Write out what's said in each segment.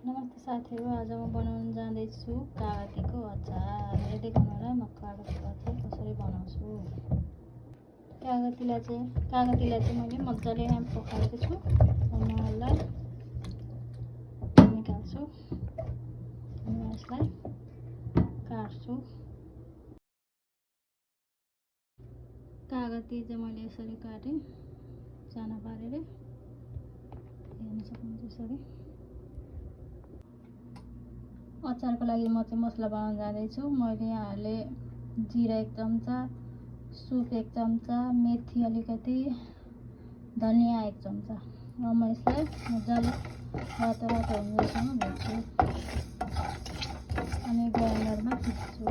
नमस्ते साथीहरू, आज म बनाउन जाँदैछु कागतीको अचार। हेर्दै गर्नु होला म कागतीको अचार कसरी बनाउँछु। कागतीलाई चाहिँ मैले मजाले पकाएको छु। म यसलाई निकाल्छु अनि यसलाई काट्छु। कागती चाहिँ मैले यसरी काटेँ, साना पारेर हेर्न सक्नुहुन्छ। यसरी अचारको लागि म चाहिँ मसला बनाउन जाँदैछु। मैले यहाँहरूले जिरा 1 चम्चा, सुप 1 चम्चा, मेथी अलिकति, धनियाँ 1 चम्चा। र म यसलाई मजाले रातो हुँदैसम्म भुट्छु अनि ग्राइन्डरमा पिस्छु।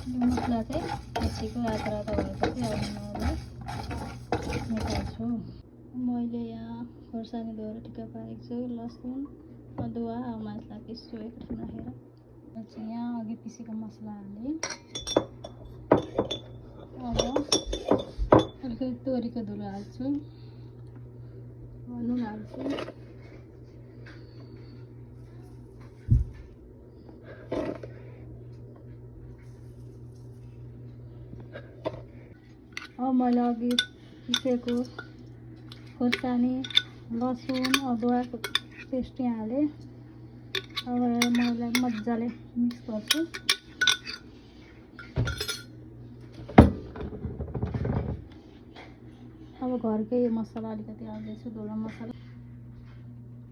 यो मसला चाहिँ यतिको रातो भएपछि अब म यसलाई निकाल्छु। मैले यहाँ खोर्सानी धोएर टिका पारेको छु, लसुन, अदुवा। अब म यसलाई पिस्छु एकठाउँ राखेर। यहाँ अघि पिसेको मसला हालेँ। अब अलिकति तोरीको धुलो हाल्छु, नुन हाल्छु, अब मैले अघि पिसेको खोर्सानी, लसुन, अदुवाको पेस्ट हालेँ। अब मैले मजाले मिक्स गर्छु। अब घरकै मसला अलिकति हाल्दैछु, धुलो मसला।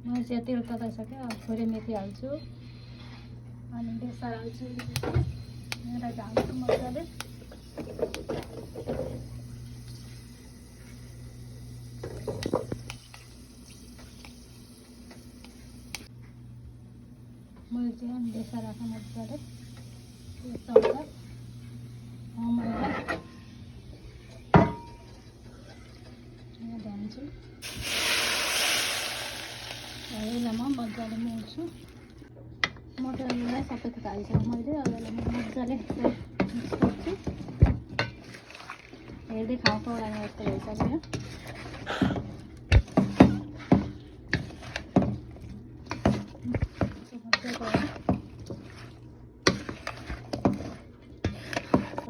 मैले चाहिँ तेल तताइसकेँ। अब थोरै मेथी हाल्छु अनि बेसार हाल्छु। यसलाई झाल्छु मजाले। मैले चाहिँ बेसार राखेँ मजाले 1 चम्चा। ध्यान्छु यसलाई म मजाले मोड्छु। मटरलाई सबै थोक हालिसकेँ मैले। अब यसलाई मजाले मिक्स गर्छु। हेर्दै खाउँ लाग्ने जस्तो भइसक्यो।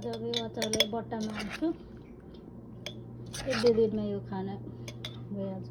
जब यो अचारलाई बट्टामा हाल्छु, 1-2 दिनमा यो खाना भइहाल्छ।